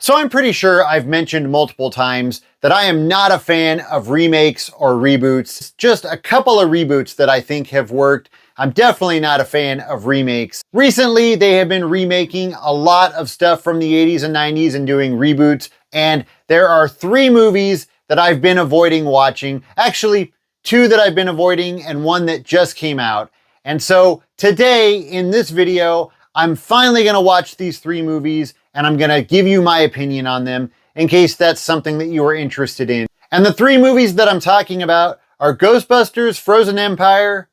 So I'm pretty sure I've mentioned multiple times that I am not a fan of remakes or reboots. Just a couple of reboots that I think have worked. I'm definitely not a fan of remakes. Recently, they have been remaking a lot of stuff from the 80s and 90s and doing reboots. And there are 3 movies that I've been avoiding watching. Actually, 2 that I've been avoiding and 1 that just came out. And so today in this video, I'm finally gonna watch these 3 movies and I'm gonna give you my opinion on them in case that's something that you are interested in. And the 3 movies that I'm talking about are Ghostbusters, Frozen Empire,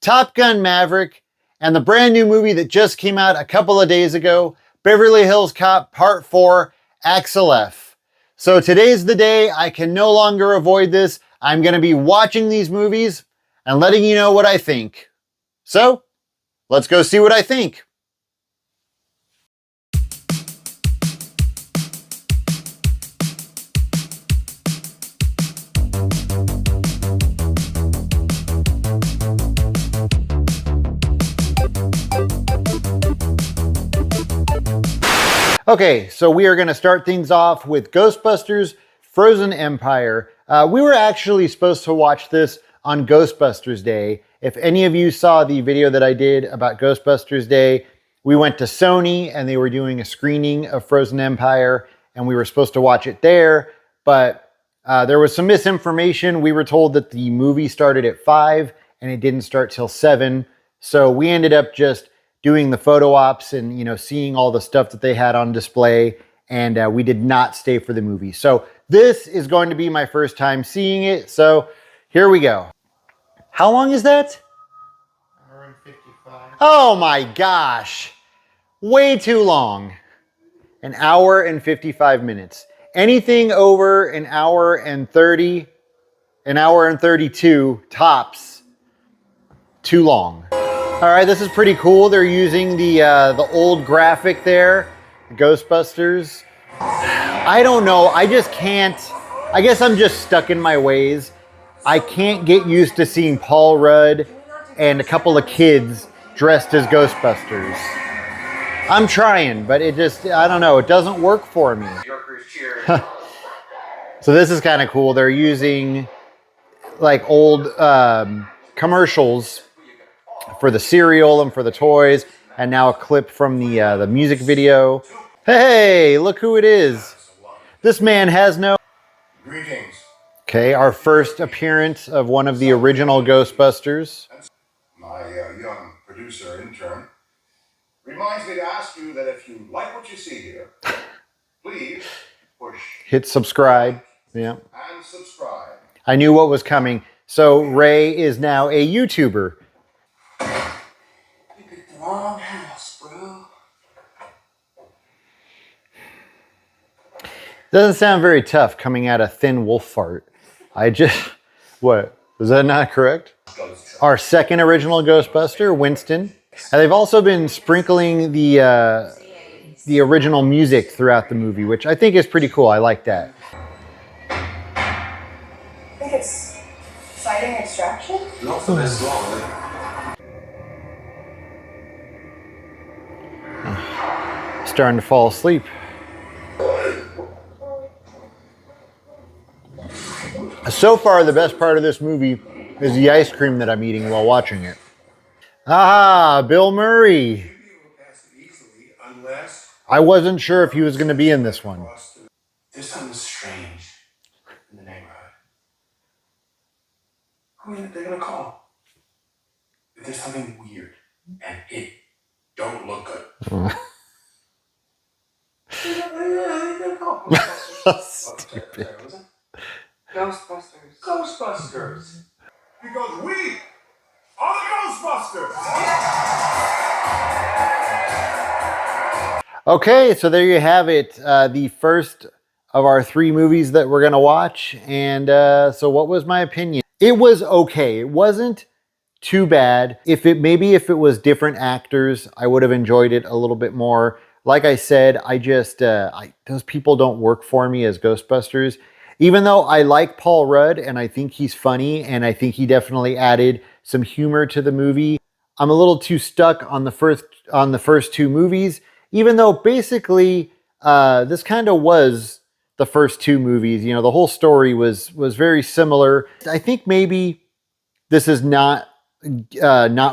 Top Gun Maverick, and the brand new movie that just came out a couple of days ago, Beverly Hills Cop Part 4, Axel F. So today's the day. I can no longer avoid this. I'm gonna be watching these movies and letting you know what I think. So, let's go see what I think. Okay, so we are going to start things off with Ghostbusters Frozen Empire. We were actually supposed to watch this on Ghostbusters Day. If any of you saw the video that I did about Ghostbusters Day, we went to Sony and they were doing a screening of Frozen Empire and we were supposed to watch it there, but there was some misinformation. We were told that the movie started at 5 and it didn't start till 7. So we ended up just doing the photo ops and, you know, seeing all the stuff that they had on display, and we did not stay for the movie. So this is going to be my first time seeing it, so here we go. How long is that? Hour and 55. Oh my gosh, way too long. An hour and 55 minutes. Anything over an hour and 30, an hour and 32 tops, too long. All right, this is pretty cool. They're using the old graphic there, Ghostbusters. I don't know, I just can't, I guess I'm just stuck in my ways. I can't get used to seeing Paul Rudd and a couple of kids dressed as Ghostbusters. I'm trying, but it just, I don't know, it doesn't work for me. So this is kind of cool. They're using like old commercials for the cereal and for the toys, and now a clip from the music video. Hey, look who it is. This man has no... Greetings. Okay, our first appearance of one of the original Ghostbusters. My young producer intern reminds me to ask you that if you like what you see here, please push... Hit subscribe. Yeah. And subscribe. I knew what was coming. So Ray is now a YouTuber. You picked the wrong house, bro. Doesn't sound very tough coming out of thin wolf fart. What? Was that not correct? Our second original Ghostbuster, Winston. And they've also been sprinkling the original music throughout the movie, which I think is pretty cool. I like that. I think it's sighting extraction. Not for this long. Starting to fall asleep. So far, the best part of this movie is the ice cream that I'm eating while watching it. Ah, Bill Murray. I wasn't sure if he was going to be in this one. There's something strange in the neighborhood. Who are they gonna call? If there's something weird and it don't look good. Stupid. Ghostbusters. Ghostbusters. Because we are the Ghostbusters! Okay, so there you have it. The first of our 3 movies that we're going to watch. And so what was my opinion? It was okay. It wasn't too bad. Maybe if it was different actors, I would have enjoyed it a little bit more. Like I said, those people don't work for me as Ghostbusters. Even though I like Paul Rudd and I think he's funny and I think he definitely added some humor to the movie, I'm a little too stuck on the first 2 movies. Even though basically this kind of was the first two movies. You know, the whole story was very similar. I think maybe this is not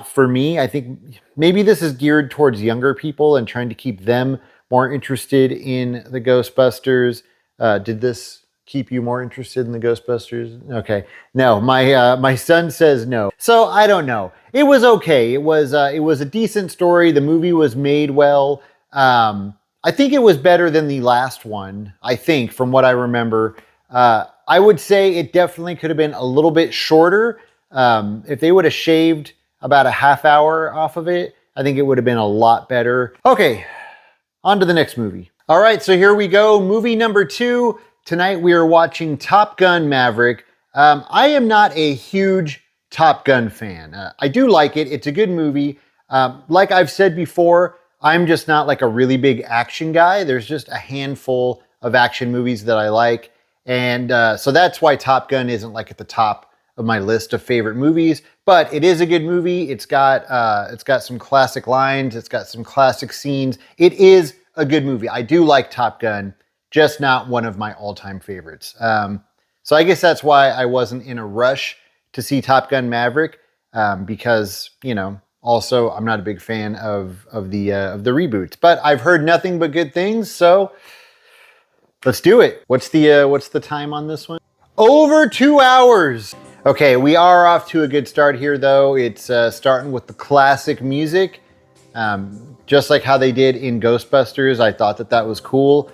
for me. I think maybe this is geared towards younger people and trying to keep them more interested in the Ghostbusters. Did this keep you more interested in the Ghostbusters? Okay. No, my son says no. So I don't know. It was okay. It was a decent story. The movie was made well. I think it was better than the last one, I think, from what I remember. I would say it definitely could have been a little bit shorter. If they would have shaved about a half hour off of it, I think it would have been a lot better. Okay, on to the next movie. All right, so here we go. Movie number 2. Tonight we are watching Top Gun Maverick. I am not a huge Top Gun fan. I do like it. It's a good movie. Like I've said before, I'm just not like a really big action guy. There's just a handful of action movies that I like. And so that's why Top Gun isn't like at the top of my list of favorite movies, but it is a good movie. It's got some classic lines. It's got some classic scenes. It is a good movie. I do like Top Gun, just not one of my all-time favorites. So I guess that's why I wasn't in a rush to see Top Gun Maverick, because, you know, also I'm not a big fan of the reboots, but I've heard nothing but good things. So let's do it. What's the time on this one? Over 2 hours. Okay, we are off to a good start here, though. It's starting with the classic music, just like how they did in Ghostbusters. I thought that was cool.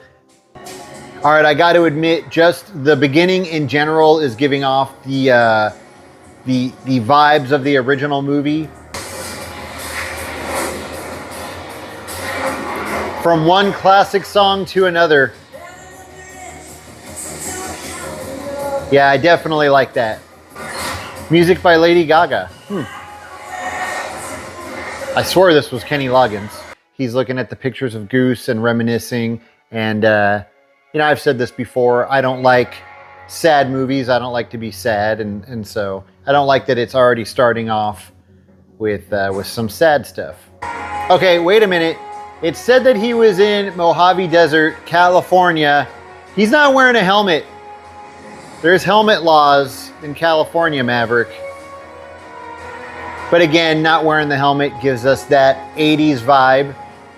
All right, I got to admit, just the beginning in general is giving off the vibes of the original movie. From one classic song to another. Yeah, I definitely like that. Music by Lady Gaga. I swore this was Kenny Loggins. He's looking at the pictures of Goose and reminiscing. And, you know, I've said this before. I don't like sad movies. I don't like to be sad. And so I don't like that it's already starting off with some sad stuff. Okay, wait a minute. It said that he was in Mojave Desert, California. He's not wearing a helmet. There's helmet laws in California, Maverick. But again, not wearing the helmet gives us that 80s vibe,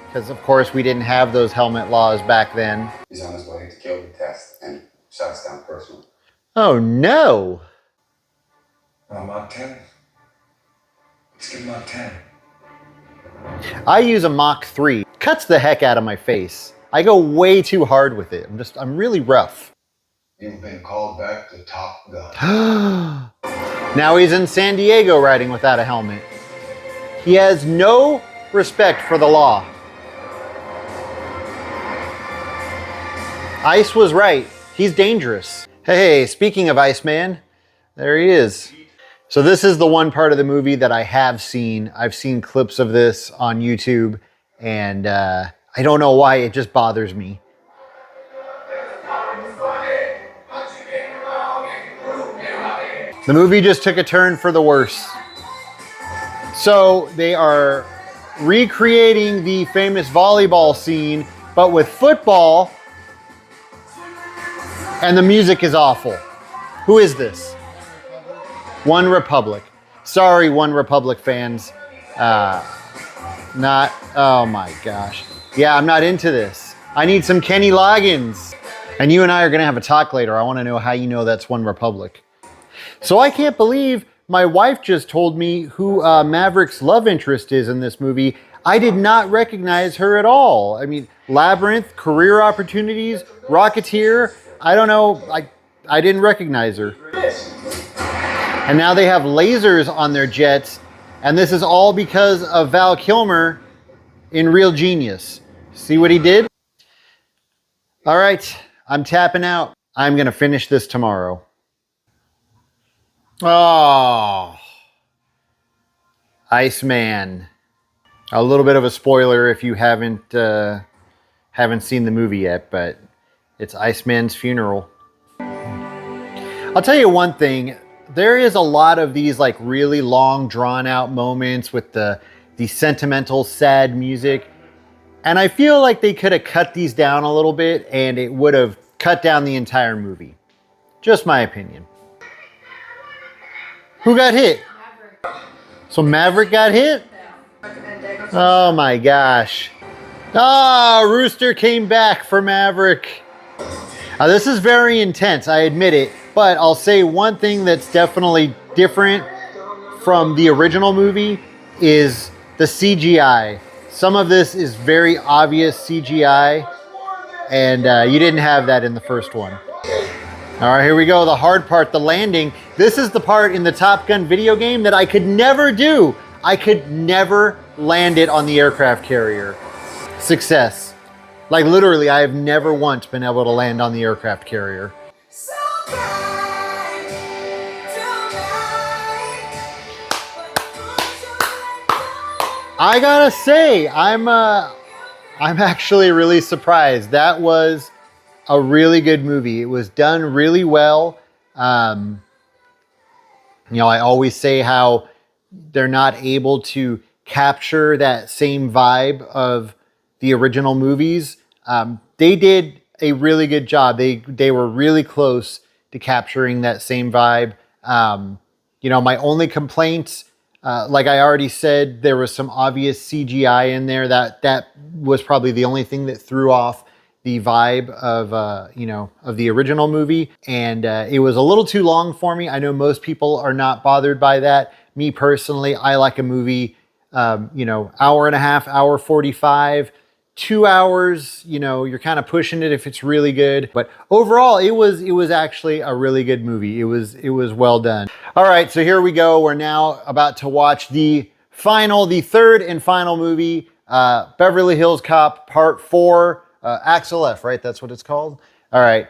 because of course we didn't have those helmet laws back then. He's on his way to kill the test and shut us down personally. Oh no! Mach 10. Let's give Mach 10. I use a Mach 3. Cuts the heck out of my face. I go way too hard with it. I'm really rough. You've been called back to Top Gun. Now he's in San Diego riding without a helmet. He has no respect for the law. Ice was right. He's dangerous. Hey, speaking of Iceman, there he is. So this is the one part of the movie that I have seen. I've seen clips of this on YouTube, and I don't know why, it just bothers me. The movie just took a turn for the worse. So they are recreating the famous volleyball scene, but with football, and the music is awful. Who is this? One Republic. Sorry, One Republic fans. Oh my gosh. Yeah, I'm not into this. I need some Kenny Loggins. And you and I are gonna have a talk later. I wanna know how you know that's One Republic. So I can't believe my wife just told me who Maverick's love interest is in this movie. I did not recognize her at all. I mean, Labyrinth, Career Opportunities, Rocketeer. I don't know. I didn't recognize her. And now they have lasers on their jets. And this is all because of Val Kilmer in Real Genius. See what he did? All right, I'm tapping out. I'm going to finish this tomorrow. Oh, Iceman. A little bit of a spoiler if you haven't seen the movie yet, but it's Iceman's funeral. I'll tell you one thing. There is a lot of these like really long, drawn out moments with the sentimental, sad music. And I feel like they could have cut these down a little bit and it would have cut down the entire movie. Just my opinion. Who got hit? So Maverick got hit? Oh my gosh. Ah, Rooster came back for Maverick. Now, this is very intense, I admit it, but I'll say one thing that's definitely different from the original movie is the CGI. Some of this is very obvious CGI, and you didn't have that in the first one. All right, here we go, the hard part, the landing. This is the part in the Top Gun video game that I could never do. I could never land it on the aircraft carrier. Success. Like literally, I have never once been able to land on the aircraft carrier. I gotta say, I'm actually really surprised. That was a really good movie. It was done really well. You know, I always say how they're not able to capture that same vibe of the original movies. They did a really good job. They were really close to capturing that same vibe. You know, my only complaints, like I already said, there was some obvious CGI in there. That was probably the only thing that threw off the vibe of, you know, of the original movie. And it was a little too long for me. I know most people are not bothered by that. Me personally, I like a movie, you know, hour and a half, hour 45, 2 hours, you know, you're kind of pushing it if it's really good. But overall, it was actually a really good movie. It was well done. All right, so here we go. We're now about to watch the third and final movie, Beverly Hills Cop Part 4, Axel F, right? That's what it's called? All right.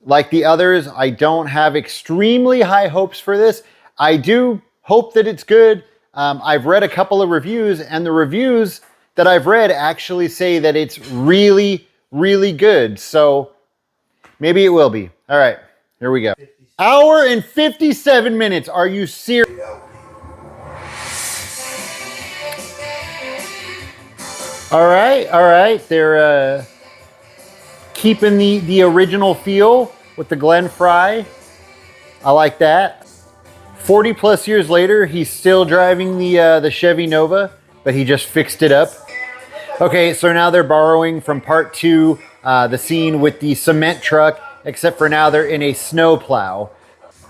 Like the others, I don't have extremely high hopes for this. I do hope that it's good. I've read a couple of reviews, and the reviews that I've read actually say that it's really, really good. So maybe it will be. All right, here we go. Hour and 57 minutes. Are you serious? All right. They're keeping the original feel with the Glenn Fry. I like that. 40 plus years later, he's still driving the Chevy Nova, but he just fixed it up. Okay, so now they're borrowing from part 2, the scene with the cement truck, except for now they're in a snow plow.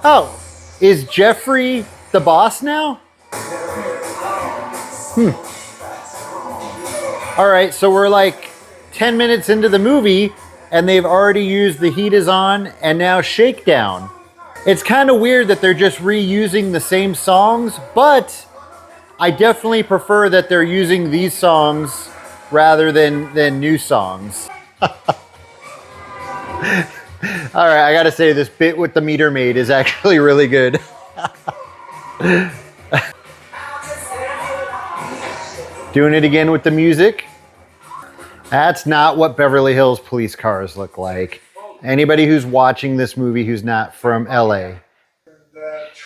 Oh, is Jeffrey the boss now? All right, so we're like 10 minutes into the movie, and they've already used The Heat Is On and now Shakedown. It's kind of weird that they're just reusing the same songs, but I definitely prefer that they're using these songs rather than new songs. All right, I gotta say, this bit with the meter maid is actually really good. Doing it again with the music. That's not what Beverly Hills police cars look like. Anybody who's watching this movie who's not from LA.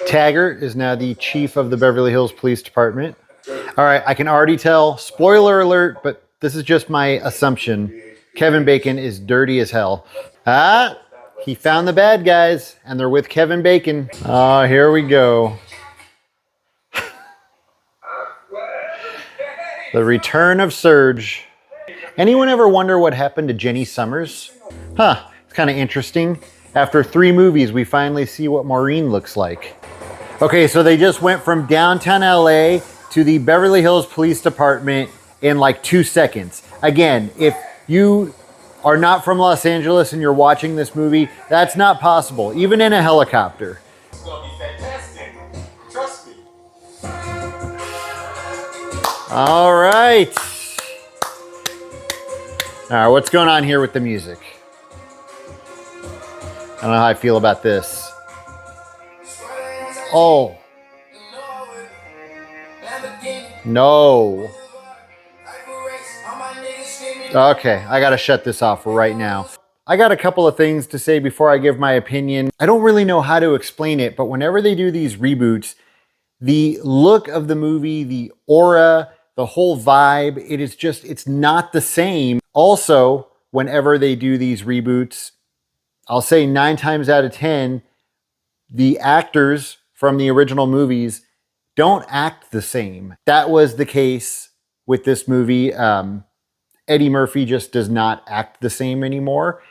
Taggart is now the chief of the Beverly Hills Police Department. All right, I can already tell, spoiler alert, but this is just my assumption. Kevin Bacon is dirty as hell. Ah, he found the bad guys, and they're with Kevin Bacon. Oh, here we go. The return of Surge. Anyone ever wonder what happened to Jenny Summers? Huh, it's kind of interesting. After 3 movies, we finally see what Maureen looks like. Okay, so they just went from downtown LA to the Beverly Hills Police Department in like 2 seconds. Again, if you are not from Los Angeles and you're watching this movie, that's not possible, even in a helicopter. It's gonna be fantastic. Trust me. All right. All right, what's going on here with the music? I don't know how I feel about this. Oh. No. Okay, I gotta shut this off right now. I got a couple of things to say before I give my opinion. I don't really know how to explain it, but whenever they do these reboots, the look of the movie, the aura, the whole vibe, it's not the same. Also, whenever they do these reboots, I'll say 9 times out of 10, the actors from the original movies don't act the same. That was the case with this movie. Eddie Murphy just does not act the same anymore.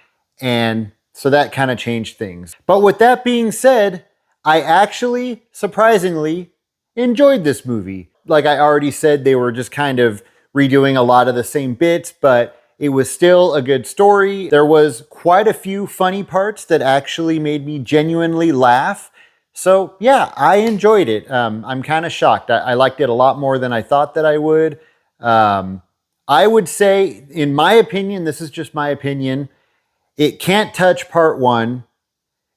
And so that kind of changed things. But with that being said, I actually, surprisingly, enjoyed this movie. Like I already said, they were just kind of redoing a lot of the same bits, but it was still a good story. There was quite a few funny parts that actually made me genuinely laugh. So yeah, I enjoyed it. I'm kind of shocked. I liked it a lot more than I thought that I would. I would say, in my opinion, this is just my opinion, it can't touch part 1.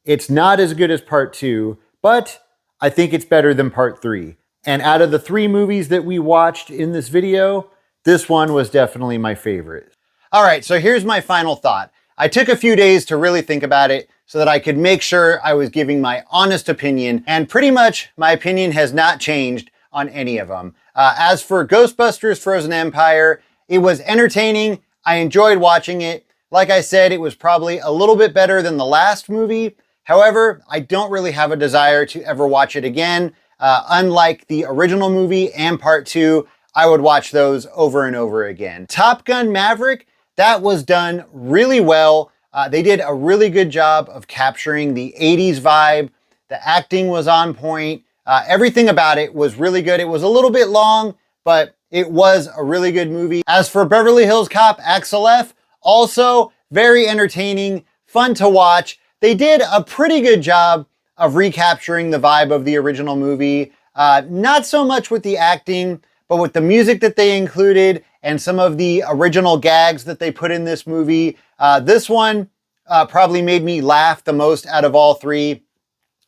It's not as good as part 2, but I think it's better than part 3. And out of the 3 movies that we watched in this video, this one was definitely my favorite. All right, so here's my final thought. I took a few days to really think about it so that I could make sure I was giving my honest opinion, and pretty much my opinion has not changed on any of them. As for Ghostbusters Frozen Empire, it was entertaining. I enjoyed watching it. Like I said, it was probably a little bit better than the last movie. However, I don't really have a desire to ever watch it again. Unlike the original movie and part 2, I would watch those over and over again. Top Gun Maverick, that was done really well. They did a really good job of capturing the 80s vibe. The acting was on point. Everything about it was really good. It was a little bit long, but it was a really good movie. As for Beverly Hills Cop XLF, also very entertaining, fun to watch. They did a pretty good job of recapturing the vibe of the original movie. Not so much with the acting, but with the music that they included and some of the original gags that they put in this movie. This one probably made me laugh the most out of all 3.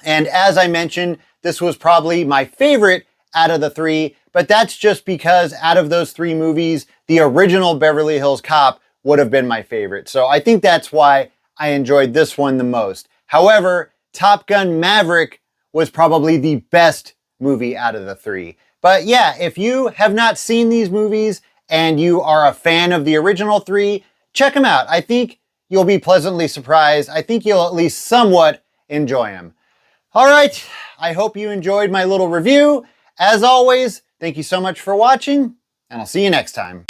And as I mentioned, this was probably my favorite out of the 3, but that's just because out of those 3 movies, the original Beverly Hills Cop would have been my favorite. So I think that's why I enjoyed this one the most. However, Top Gun Maverick was probably the best movie out of the 3. But yeah, if you have not seen these movies and you are a fan of the original 3, check them out. I think you'll be pleasantly surprised. I think you'll at least somewhat enjoy them. All right, I hope you enjoyed my little review. As always, thank you so much for watching, and I'll see you next time.